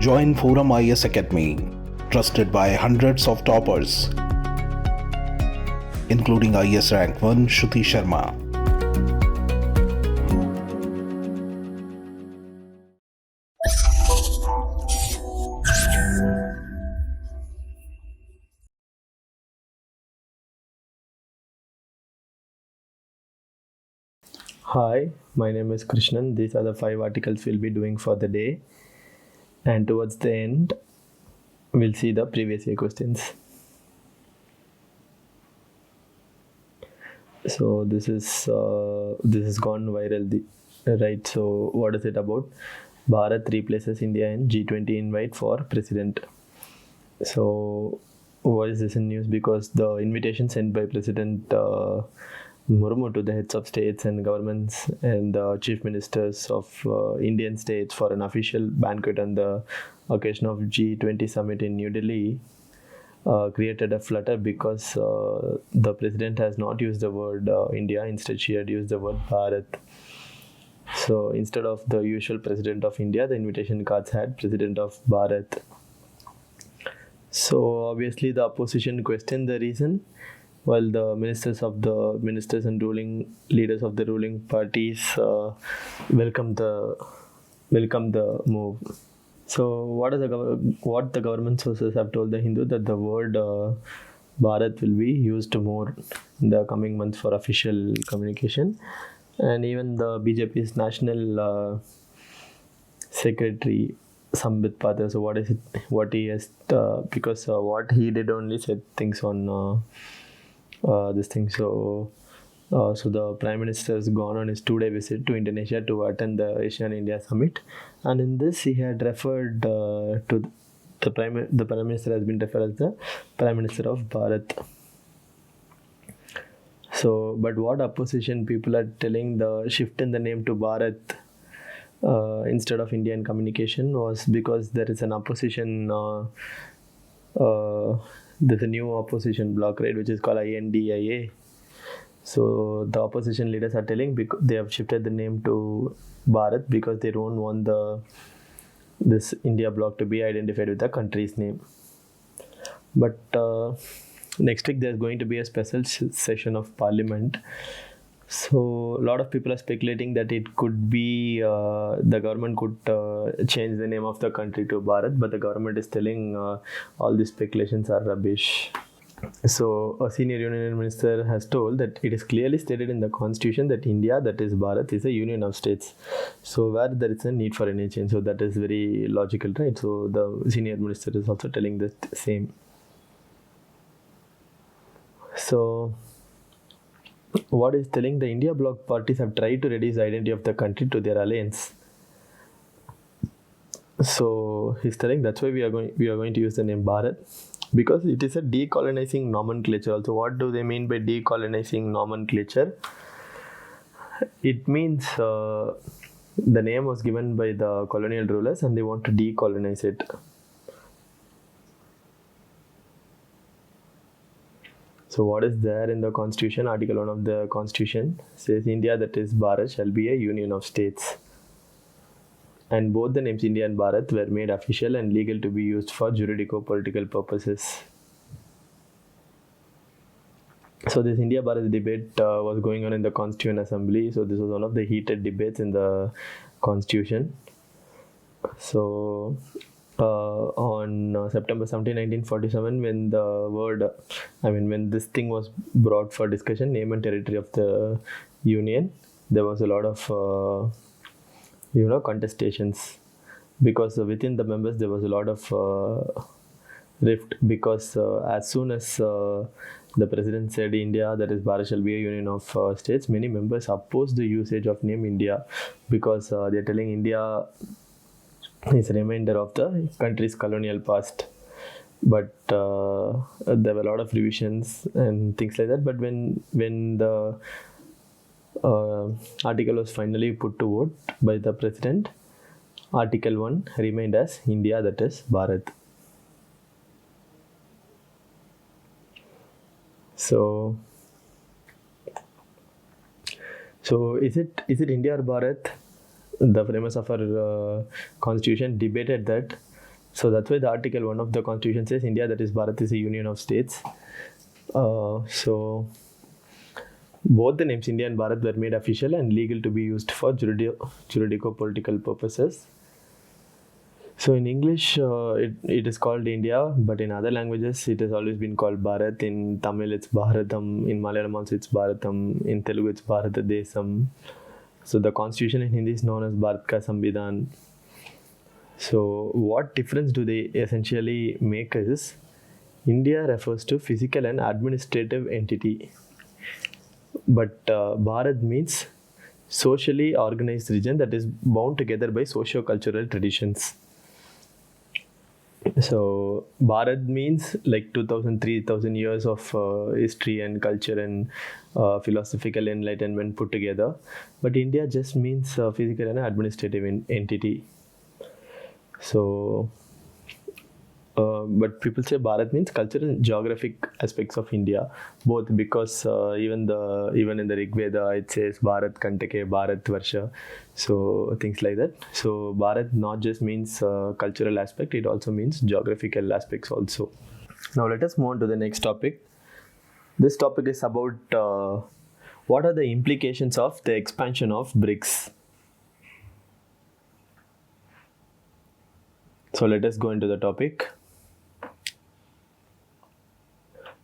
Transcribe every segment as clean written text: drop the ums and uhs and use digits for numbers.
Join ForumIAS Academy, trusted by hundreds of toppers, including IAS Rank 1 𝐂𝐡𝐚𝐧𝐧𝐞𝐥 Sharma. Hi, my name is Krishnan. These are the 5 articles we'll be doing for the day. And towards the end, we'll see the previous year questions. So this is gone viral, right? So what is it about? Bharat replaces India in G20 invite for president. So why is this in news? Because the invitation sent by President Murmu to the heads of states and governments and the chief ministers of Indian states for an official banquet on the occasion of G20 summit in New Delhi created a flutter because the president has not used the word India. Instead, she had used the word Bharat. So instead of the usual president of India, the invitation cards had president of Bharat. So obviously the opposition questioned the reason, while the ministers and ruling leaders of the ruling parties welcomed the move. So what the government sources have told the Hindu, that the word Bharat will be used more in the coming months for official communication. And even the BJP's national secretary Sambit Patra, so what he has because what he did only said things on this thing. So the Prime Minister has gone on his 2-day visit to Indonesia to attend the Asian India Summit, and in this he had referred to the Prime Minister has been referred as the Prime Minister of Bharat. So, but what opposition people are telling, the shift in the name to Bharat instead of Indian communication was because there is an opposition. There's a new opposition bloc, right, which is called INDIA. So the opposition leaders are telling they have shifted the name to Bharat because they don't want this India bloc to be identified with the country's name. But next week there's going to be a special session of Parliament. So a lot of people are speculating that it could be the government could change the name of the country to Bharat, but the government is telling all these speculations are rubbish. So a senior union minister has told that it is clearly stated in the constitution that India, that is Bharat, is a union of states. So where there is a need for any change, so that is very logical, right? So the senior minister is also telling the same. So what is telling, the India bloc parties have tried to reduce the identity of the country to their alliance. So he's telling that's why we are going to use the name Bharat, because it is a decolonizing nomenclature. Also, what do they mean by decolonizing nomenclature? It means the name was given by the colonial rulers and they want to decolonize it. So what is there in the constitution? Article 1 of the constitution says India, that is Bharat, shall be a union of states. And both the names India and Bharat were made official and legal to be used for juridico-political purposes. So this India-Bharat debate was going on in the Constituent Assembly. So this was one of the heated debates in the Constitution. So on September 17, 1947, when this thing was brought for discussion, name and territory of the Union, there was a lot of contestations, because within the members there was a lot of rift, because as soon as the president said India, that is Bharat, shall be a union of states, many members opposed the usage of name India, because they're telling India is a reminder of the country's colonial past. But there were a lot of revisions and things like that. But when the article was finally put to vote by the president, Article 1 remained as India, that is Bharat. So is it India or Bharat? The framers of our constitution debated that So that's why the Article 1 of the Constitution says India, that is Bharat, is a union of states. So both the names India and Bharat were made official and legal to be used for juridico-political purposes. So in English, it is called India, but in other languages, it has always been called Bharat. In Tamil, it's Bharatam. In Malayalam also, it's Bharatam. In Telugu, it's Bharatadesam. So the constitution in Hindi is known as Bharat Ka Samvidhan. So what difference do they essentially make is, India refers to physical and administrative entity, but Bharat means socially organized region that is bound together by socio-cultural traditions. So Bharat means like 2,000-3,000 years of history and culture and philosophical enlightenment put together. But India just means physical and administrative entity. So, but people say Bharat means cultural and geographic aspects of India, both, because even in the Rig Veda it says Bharat Kantake, Bharat Varsha, so things like that. So Bharat not just means cultural aspect, it also means geographical aspects also. Now let us move on to the next topic. This topic is about what are the implications of the expansion of BRICS. So let us go into the topic.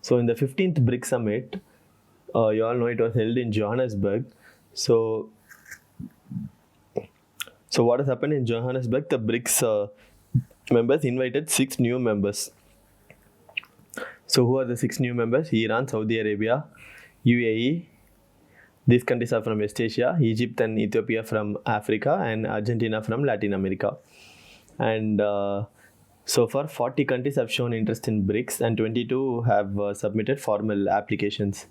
So in the 15th BRICS Summit, you all know it was held in Johannesburg. So what has happened in Johannesburg? The BRICS members invited 6 new members. So who are the 6 new members? Iran, Saudi Arabia, UAE. These countries are from West Asia, Egypt and Ethiopia from Africa, and Argentina from Latin America. And so far 40 countries have shown interest in BRICS and 22 have submitted formal applications.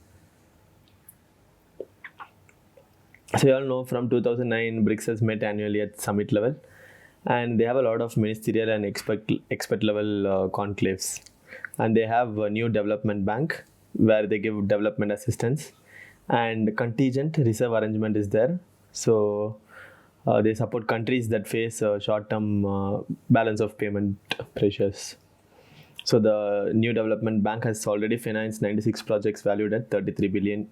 So you all know from 2009 BRICS has met annually at summit level, and they have a lot of ministerial and expert level conclaves, and they have a new development bank where they give development assistance, and contingent reserve arrangement is there. So they support countries that face short-term balance of payment pressures. So the new development bank has already financed 96 projects valued at $33 billion.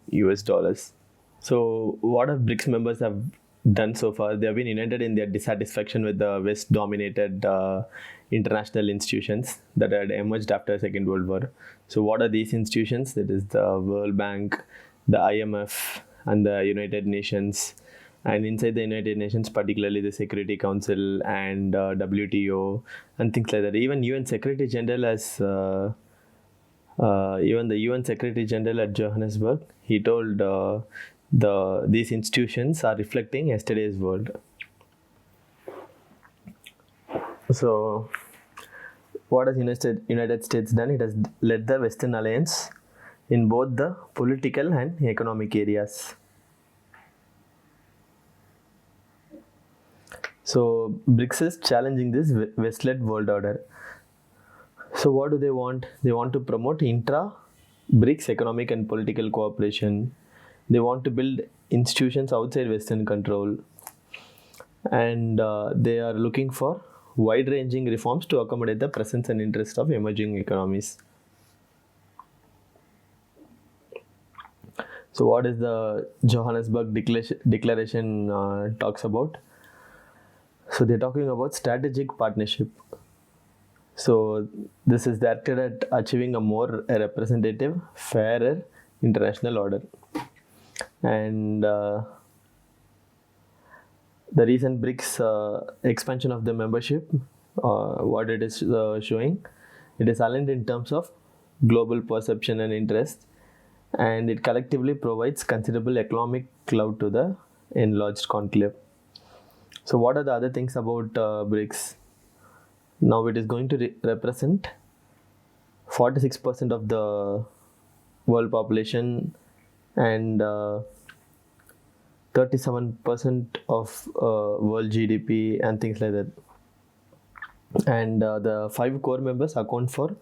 So what have BRICS members have done so far? They have been united in their dissatisfaction with the West-dominated international institutions that had emerged after the Second World War. So what are these institutions? That is the World Bank, the IMF, and the United Nations. And inside the United Nations, particularly the Security Council and WTO and things like that. Even UN Secretary General as even the UN Secretary General at Johannesburg, he told these institutions are reflecting yesterday's world. So what has United States done? It has led the Western Alliance in both the political and economic areas. So BRICS is challenging this West-led world order. So what do they want? They want to promote intra-BRICS economic and political cooperation. They want to build institutions outside Western control. And they are looking for wide-ranging reforms to accommodate the presence and interest of emerging economies. So what is the Johannesburg Declaration talks about? So they're talking about strategic partnership. So this is directed at achieving a more representative, fairer international order. And the recent BRICS expansion of the membership, what it is showing, it is aligned in terms of global perception and interest, and it collectively provides considerable economic clout to the enlarged conclave. So what are the other things about BRICS? Now it is going to represent 46% of the world population and 37% of world GDP and things like that. And the 5 core members account for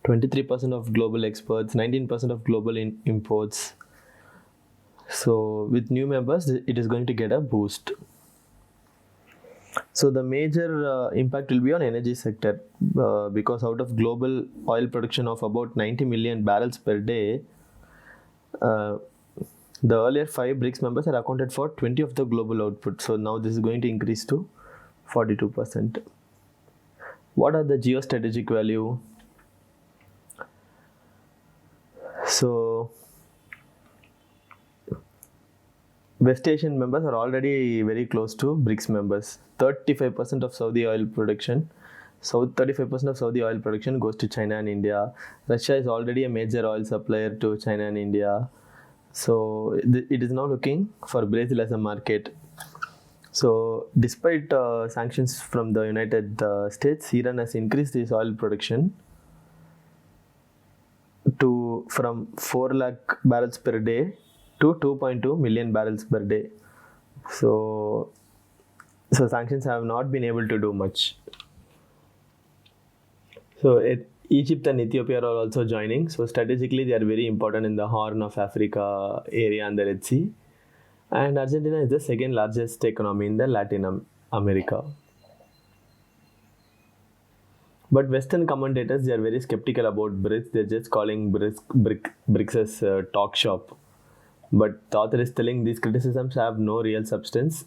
23% of global exports, 19% of global imports. So with new members, it is going to get a boost. So the major impact will be on energy sector because out of global oil production of about 90 million barrels per day, the earlier 5 BRICS members are accounted for 20 of the global output. So now this is going to increase to 42%. What are the geostrategic value? So West Asian members are already very close to BRICS members. 35% of Saudi oil production. So 35% of Saudi oil production goes to China and India. Russia is already a major oil supplier to China and India. So it is now looking for Brazil as a market. So despite sanctions from the United States, Iran has increased its oil production from 4 lakh barrels per day to 2.2 million barrels per day. So sanctions have not been able to do much. So Egypt and Ethiopia are also joining. So strategically, they are very important in the Horn of Africa area and the Red Sea. And Argentina is the second largest economy in the Latin America. But Western commentators, they are very skeptical about BRICS. They're just calling BRICS as a talk shop. But the author is telling these criticisms have no real substance.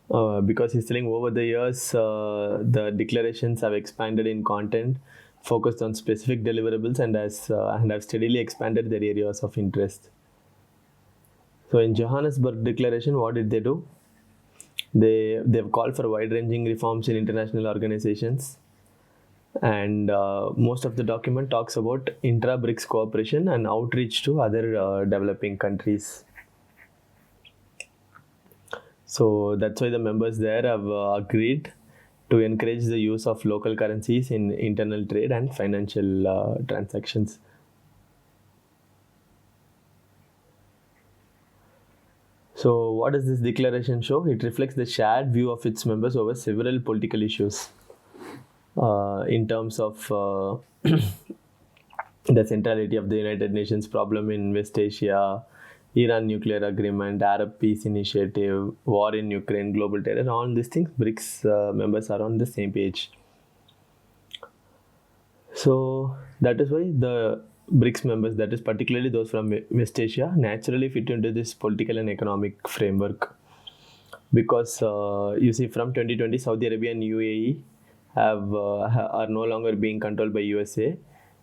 Because he's telling over the years, the declarations have expanded in content, focused on specific deliverables, and have steadily expanded their areas of interest. So in Johannesburg Declaration, what did they do? They've called for wide-ranging reforms in international organizations, and most of the document talks about intra-BRICS cooperation and outreach to other developing countries. So that's why the members there have agreed to encourage the use of local currencies in internal trade and financial transactions. So what does this declaration show? It reflects the shared view of its members over several political issues in terms of the centrality of the United Nations problem in West Asia, Iran nuclear agreement, Arab peace initiative, war in Ukraine, global terror, all these things, BRICS members are on the same page. So that is why the BRICS members, that is particularly those from West Asia, naturally fit into this political and economic framework. Because you see, from 2020, Saudi Arabia and UAE are no longer being controlled by USA.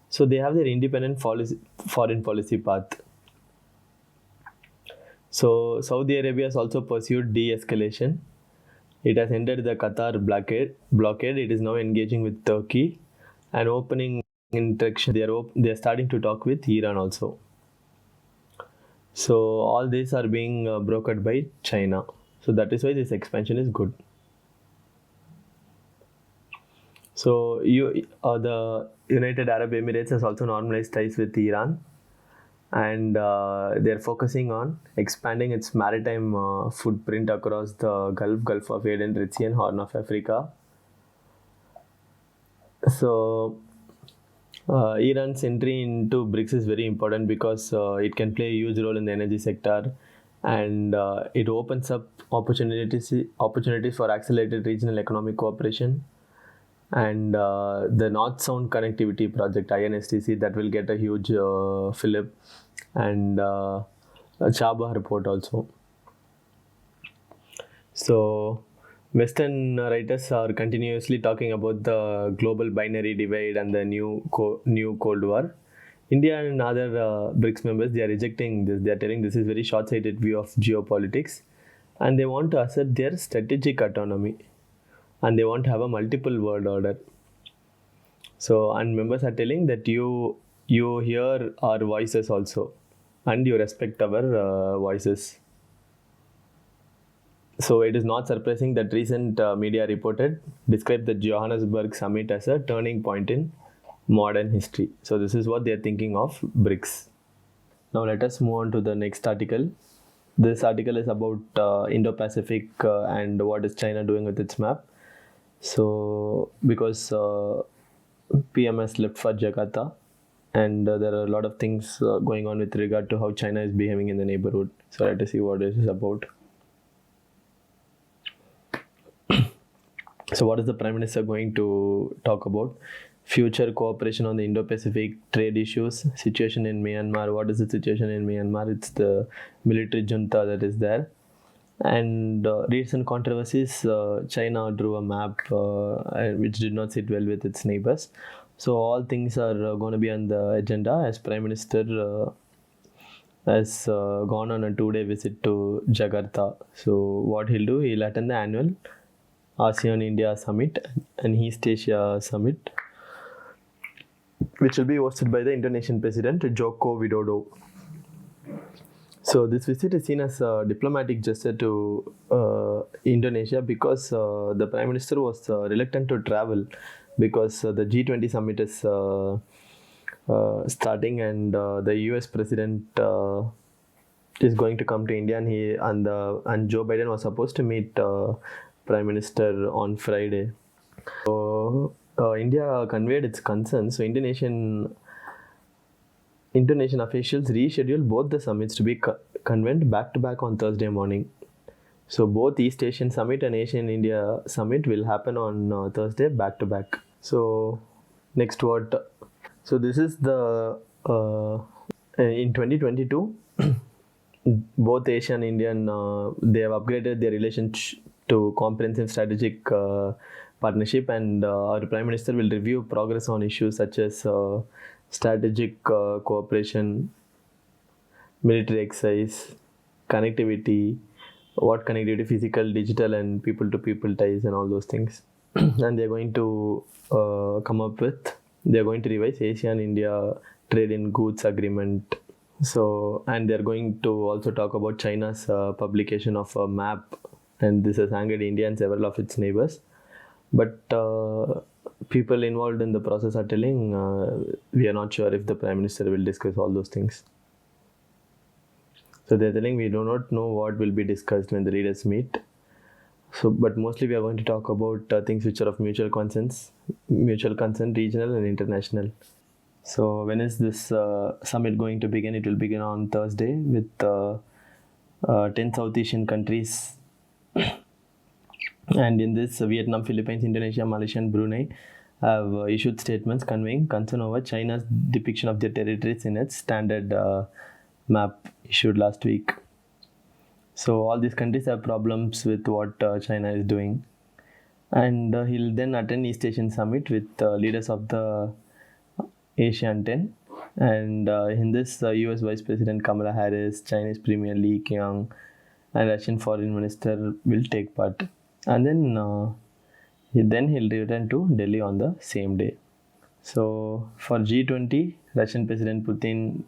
So they have their independent foreign policy path. So Saudi Arabia has also pursued de-escalation. It has ended the Qatar blockade. It is now engaging with Turkey and opening interaction. They are starting to talk with Iran also. So all these are being brokered by China. So that is why this expansion is good. So the United Arab Emirates has also normalized ties with Iran, and they're focusing on expanding its maritime footprint across the Gulf of Aden, Red Sea, and Horn of Africa. So Iran's entry into BRICS is very important because it can play a huge role in the energy sector, and it opens up opportunities for accelerated regional economic cooperation. And the North-South Connectivity Project, INSTC, that will get a huge fillip, and Chabahar Port also. So Western writers are continuously talking about the global binary divide and the new Cold War. India and other BRICS members, they are rejecting this. They are telling this is very short-sighted view of geopolitics, and they want to assert their strategic autonomy, and they want to have a multiple world order. So, and members are telling that you hear our voices also, and you respect our voices. So it is not surprising that recent media described the Johannesburg summit as a turning point in modern history. So this is what they are thinking of BRICS. Now let us move on to the next article. This article is about Indo-Pacific and what is China doing with its map. So because PM has left for Jakarta, and there are a lot of things going on with regard to how China is behaving in the neighborhood. So let us see what this is about. So what is the Prime Minister going to talk about? Future cooperation on the Indo-Pacific, trade issues, situation in Myanmar. What is the situation in Myanmar? It's the military junta that is there. And recent controversies, China drew a map which did not sit well with its neighbors. So all things are going to be on the agenda as Prime Minister has gone on a 2-day visit to Jakarta. So what he'll do, he'll attend the annual ASEAN-India Summit and East Asia Summit, which will be hosted by the Indonesian President Joko Widodo. So this visit is seen as a diplomatic gesture to Indonesia because the Prime Minister was reluctant to travel because the G20 summit is starting and the US President is going to come to India and Joe Biden was supposed to meet Prime Minister on Friday. So India conveyed its concerns. So Indonesian officials rescheduled both the summits to be convened back to back on Thursday morning. So both East Asian Summit and Asian India Summit will happen on Thursday back to back. So next what? So this is the in 2022 both Asian and Indian they have upgraded their relationship to comprehensive strategic partnership, and our Prime Minister will review progress on issues such as strategic cooperation, military exercise, connectivity, physical, digital and people-to-people ties and all those things. And they're going to they're going to revise ASEAN-India Trade in Goods Agreement. So, and they're going to also talk about China's publication of a map, and this has angered India and several of its neighbors. But people involved in the process are telling we are not sure if the Prime Minister will discuss all those things. So they're telling we do not know what will be discussed when the leaders meet. So, but mostly we are going to talk about things which are of mutual concern, regional and international. So when is this summit going to begin? It will begin on Thursday with 10 South Asian countries. And in this, Vietnam, Philippines, Indonesia, Malaysia and Brunei have issued statements conveying concern over China's depiction of their territories in its standard map issued last week. So all these countries have problems with what China is doing. And he'll then attend East Asian Summit with leaders of the Asian 10. And in this, US Vice President Kamala Harris, Chinese Premier Li Qiang and Russian Foreign Minister will take part. And then he'll return to Delhi on the same day. So for G20, Russian President Putin,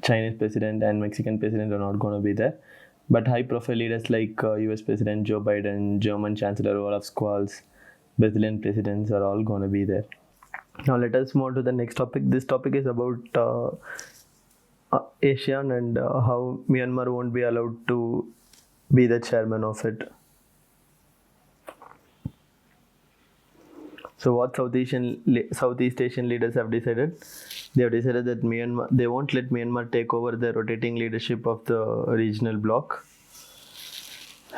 Chinese President and Mexican President are not going to be there. But high-profile leaders like US President Joe Biden, German Chancellor Olaf Scholz, Brazilian presidents are all going to be there. Now let us move on to the next topic. This topic is about ASEAN and how Myanmar won't be allowed to be the chairman of it. So what Southeast Asian leaders have decided? They have decided that they won't let Myanmar take over the rotating leadership of the regional bloc.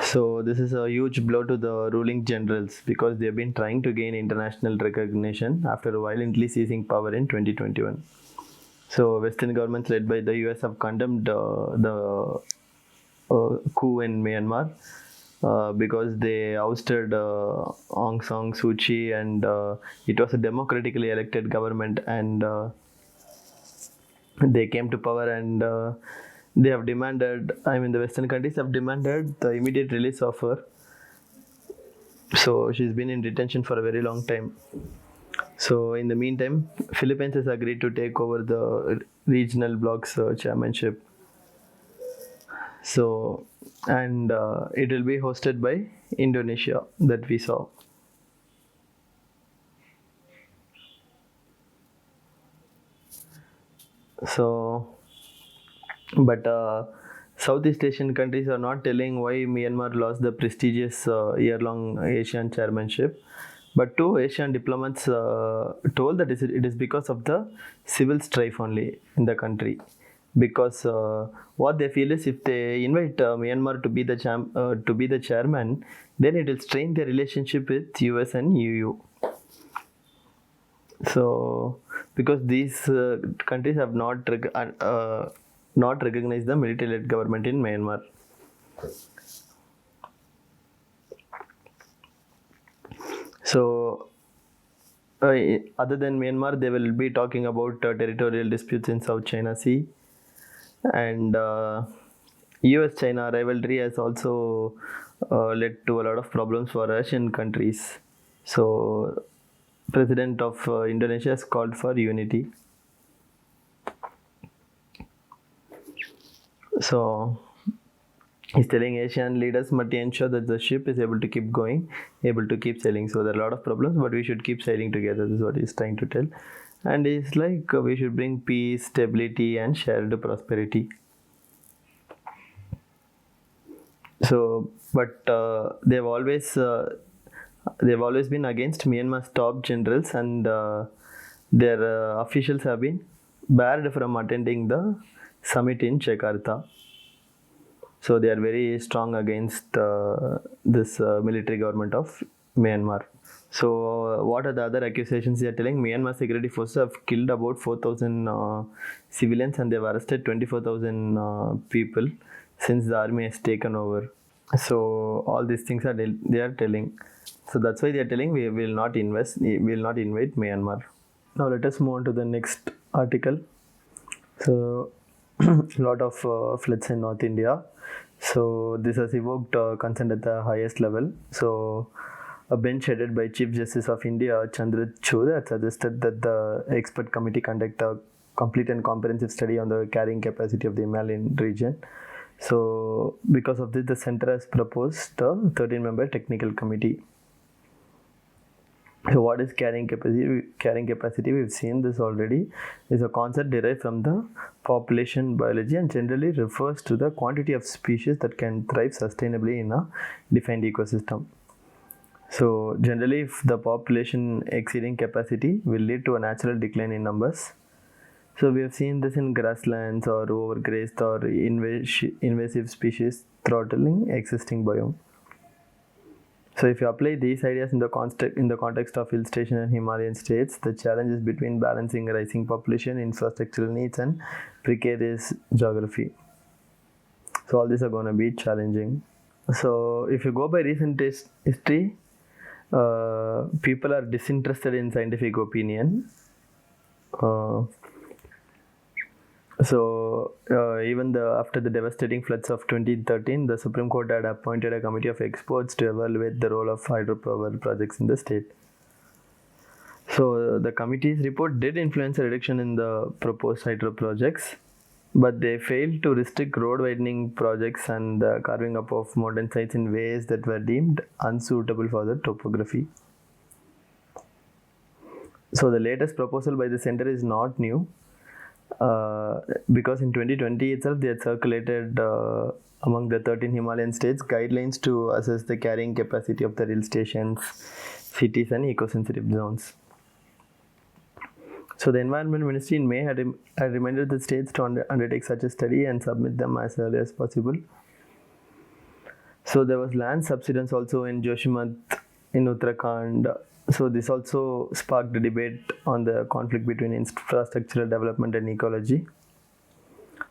So this is a huge blow to the ruling generals because they have been trying to gain international recognition after violently seizing power in 2021. So Western governments led by the US have condemned the coup in Myanmar. Because they ousted Aung San Suu Kyi and it was a democratically elected government, and they came to power and they have demanded, the Western countries have demanded the immediate release of her. So she's been in detention for a very long time. So in the meantime, Philippines has agreed to take over the regional bloc's chairmanship. So, and it will be hosted by Indonesia that we saw. So, but Southeast Asian countries are not telling why Myanmar lost the prestigious year-long Asian chairmanship. But two Asian diplomats told that it is because of the civil strife only in the country. Because what they feel is if they invite Myanmar to be the chairman, then it will strain their relationship with US and EU. So because these countries have not recognized the military-led government in Myanmar. So other than Myanmar, they will be talking about territorial disputes in South China Sea, and US-China rivalry has also led to a lot of problems for Asian countries. So President of Indonesia has called for unity. So he's telling Asian leaders must ensure that the ship is able to keep going, able to keep sailing. So there are a lot of problems, but we should keep sailing together. This is what he's trying to tell. And it's like we should bring peace, stability, and shared prosperity. So, but they've always been against Myanmar's top generals, and their officials have been barred from attending the summit in Jakarta. So they are very strong against this military government of Myanmar. So what are the other accusations they are telling? Myanmar security forces have killed about 4,000 civilians, and they have arrested 24,000 people since the army has taken over. So all these things they are telling. So that's why they are telling we will not invade Myanmar. Now let us move on to the next article. So a lot of floods in North India. So this has evoked concern at the highest level. So a bench headed by Chief Justice of India, Chandrachud, had suggested that the expert committee conduct a complete and comprehensive study on the carrying capacity of the Himalayan region. So because of this, the center has proposed a 13-member technical committee. So what is carrying capacity? Carrying capacity, we've seen this already, is a concept derived from the population biology and generally refers to the quantity of species that can thrive sustainably in a defined ecosystem. So generally, if the population exceeding capacity will lead to a natural decline in numbers. So we have seen this in grasslands or overgrazed or invasive species throttling existing biome. So if you apply these ideas in the context of hill station and Himalayan states, the challenge is between balancing rising population, infrastructural needs, and precarious geography. So all these are going to be challenging. So if you go by recent history, people are disinterested in scientific opinion. Even after the devastating floods of 2013, the Supreme Court had appointed a committee of experts to evaluate the role of hydropower projects in the state. So the committee's report did influence a reduction in the proposed hydro projects, but they failed to restrict road widening projects and the carving up of modern sites in ways that were deemed unsuitable for the topography. So the latest proposal by the center is not new. Because in 2020 itself they had circulated among the 13 Himalayan states guidelines to assess the carrying capacity of the hill stations, cities and eco-sensitive zones. So the Environment Ministry in May had reminded the states to undertake such a study and submit them as early as possible. So there was land subsidence also in Joshimath in Uttarakhand. So this also sparked a debate on the conflict between infrastructural development and ecology.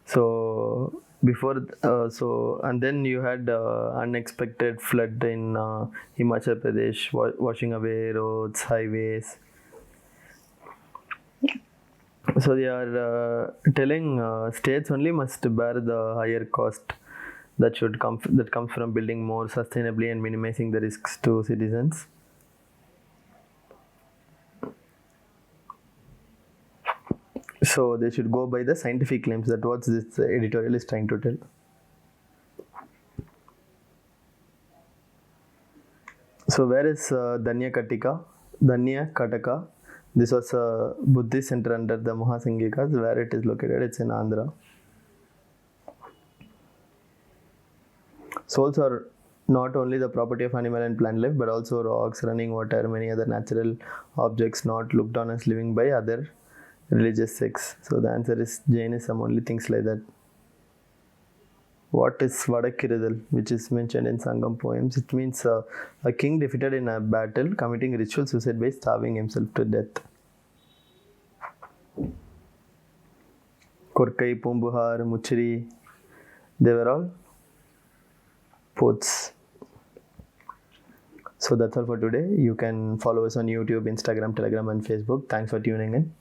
So and then you had unexpected flood in Himachal Pradesh, washing away roads, highways. So they are telling states only must bear the higher cost that comes from building more sustainably and minimizing the risks to citizens. So they should go by the scientific claims. That's what this editorial is trying to tell. So where is Dhanya Kataka? This was a Buddhist center under the Mahasanghikas. Where it is located? It's in Andhra. Souls are not only the property of animal and plant life, but also rocks, running water, many other natural objects not looked on as living by other religious sects. So the answer is Jainism, only things like that. What is Vadakirudal, which is mentioned in Sangam poems? It means a king defeated in a battle, committing ritual suicide by starving himself to death. Korkai, Pumbuhar, Muchiri, they were all poets. So that's all for today. You can follow us on YouTube, Instagram, Telegram, and Facebook. Thanks for tuning in.